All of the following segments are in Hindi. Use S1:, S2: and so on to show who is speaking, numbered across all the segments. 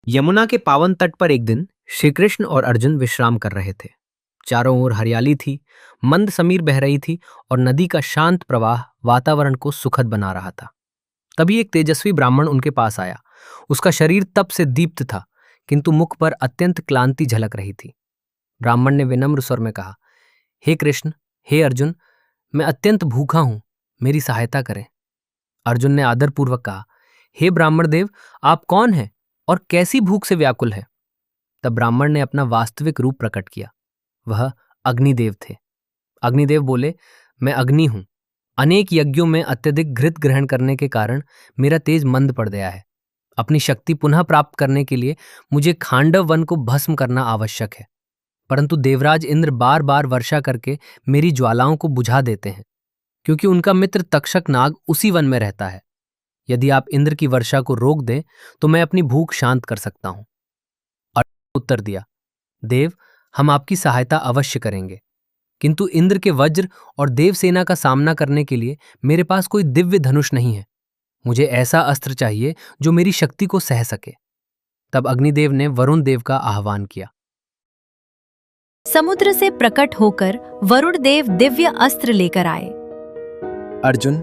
S1: यमुना के पावन तट पर एक दिन श्री कृष्ण और अर्जुन विश्राम कर रहे थे। चारों ओर हरियाली थी, मंद समीर बह रही थी और नदी का शांत प्रवाह वातावरण को सुखद बना रहा था। तभी एक तेजस्वी ब्राह्मण उनके पास आया। उसका शरीर तप से दीप्त था, किंतु मुख पर अत्यंत क्लांति झलक रही थी। ब्राह्मण ने विनम्र स्वर में कहा, हे कृष्ण, हे अर्जुन, मैं अत्यंत भूखा हूं, मेरी सहायता करें। अर्जुन ने आदरपूर्वक कहा, हे ब्राह्मण देव, आप कौन हैं और कैसी भूख से व्याकुल हैं? तब ब्राह्मण ने अपना वास्तविक रूप प्रकट किया। वह अग्निदेव थे। अग्निदेव बोले, मैं अग्नि हूं। अनेक यज्ञों में अत्यधिक घृत ग्रहण करने के कारण मेरा तेज मंद पड़ गया है। अपनी शक्ति पुनः प्राप्त करने के लिए मुझे खांडव वन को भस्म करना आवश्यक है, परंतु देवराज इंद्र बार बार वर्षा करके मेरी ज्वालाओं को बुझा देते हैं, क्योंकि उनका मित्र तक्षक नाग उसी वन में रहता है। यदि आप इंद्र की वर्षा को रोक दें तो मैं अपनी भूख शांत कर सकता हूं। उत्तर दिया, देव, हम आपकी सहायता अवश्य करेंगे, किंतु इंद्र के वज्र और देवसेना का सामना करने के लिए मेरे पास कोई दिव्य धनुष नहीं है। मुझे ऐसा अस्त्र चाहिए जो मेरी शक्ति को सह सके। तब अग्निदेव ने वरुण देव का आह्वान किया।
S2: समुद्र से प्रकट होकर वरुण देव दिव्य अस्त्र लेकर आए।
S3: अर्जुन,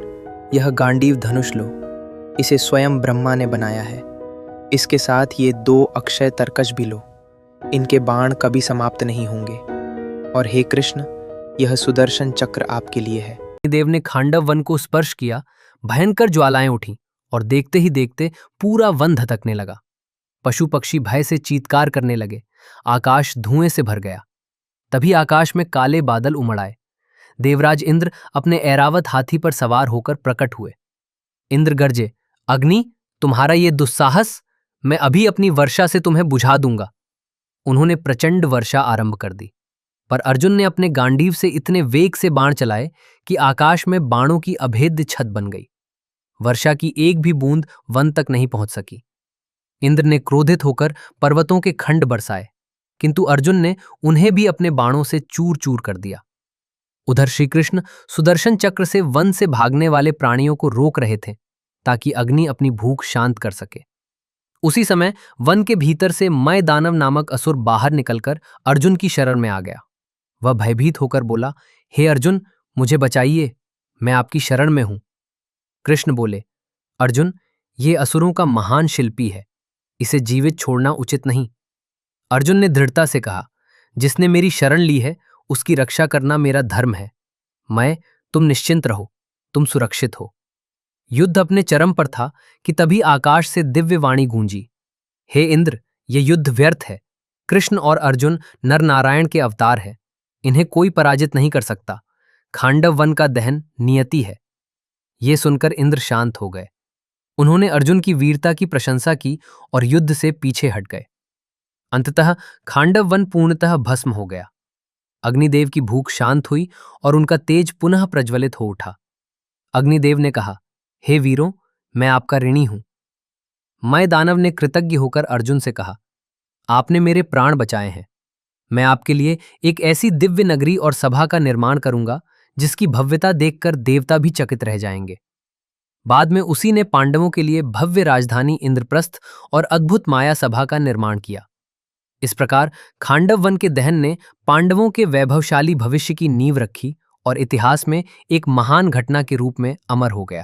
S3: यह गांडीव धनुष लो। इसे स्वयं ब्रह्मा ने बनाया है। इसके साथ ये 2 अक्षय तरकश भी लो। इनके बाण कभी समाप्त नहीं होंगे। और हे कृष्ण, यह सुदर्शन चक्र आपके लिए है।
S1: देव ने खांडव वन को स्पर्श किया, भयंकर ज्वालाएं उठी और देखते ही देखते पूरा वन धधकने लगा। पशु पक्षी भय से चीत्कार करने लगे। आकाश धुएं से भर गया। तभी आकाश में काले बादल उमड़ आए। देवराज इंद्र अपने ऐरावत हाथी पर सवार होकर प्रकट हुए। इंद्र गरजे, अग्नि, तुम्हारा ये दुस्साहस! मैं अभी अपनी वर्षा से तुम्हें बुझा दूंगा। उन्होंने प्रचंड वर्षा आरंभ कर दी, पर अर्जुन ने अपने गांडीव से इतने वेग से बाण चलाए कि आकाश में बाणों की अभेद्य छत बन गई। वर्षा की एक भी बूंद वन तक नहीं पहुंच सकी। इंद्र ने क्रोधित होकर पर्वतों के खंड बरसाए, किंतु अर्जुन ने उन्हें भी अपने बाणों से चूर चूर कर दिया। उधर श्री कृष्ण सुदर्शन चक्र से वन से भागने वाले प्राणियों को रोक रहे थे, ताकि अग्नि अपनी भूख शांत कर सके। उसी समय वन के भीतर से मय दानव नामक असुर बाहर निकलकर अर्जुन की शरण में आ गया। वह भयभीत होकर बोला, हे अर्जुन, मुझे बचाइए, मैं आपकी शरण में हूं। कृष्ण बोले, अर्जुन, ये असुरों का महान शिल्पी है, इसे जीवित छोड़ना उचित नहीं। अर्जुन ने दृढ़ता से कहा, जिसने मेरी शरण ली है उसकी रक्षा करना मेरा धर्म है। तुम निश्चिंत रहो, तुम सुरक्षित हो। युद्ध अपने चरम पर था कि तभी आकाश से दिव्य वाणी गूंजी, हे इंद्र, ये युद्ध व्यर्थ है। कृष्ण और अर्जुन नर नारायण के अवतार हैं, इन्हें कोई पराजित नहीं कर सकता। खांडव वन का दहन नियति है। ये सुनकर इंद्र शांत हो गए। उन्होंने अर्जुन की वीरता की प्रशंसा की और युद्ध से पीछे हट गए। अंततः खांडव वन पूर्णतः भस्म हो गया। अग्निदेव की भूख शांत हुई और उनका तेज पुनः प्रज्वलित हो उठा। अग्निदेव ने कहा, हे वीरों, मैं आपका ऋणी हूं। मय दानव ने कृतज्ञ होकर अर्जुन से कहा, आपने मेरे प्राण बचाए हैं। मैं आपके लिए एक ऐसी दिव्य नगरी और सभा का निर्माण करूंगा जिसकी भव्यता देखकर देवता भी चकित रह जाएंगे। बाद में उसी ने पांडवों के लिए भव्य राजधानी इंद्रप्रस्थ और अद्भुत माया सभा का निर्माण किया। इस प्रकार खांडव वन के दहन ने पांडवों के वैभवशाली भविष्य की नींव रखी और इतिहास में एक महान घटना के रूप में अमर हो गया।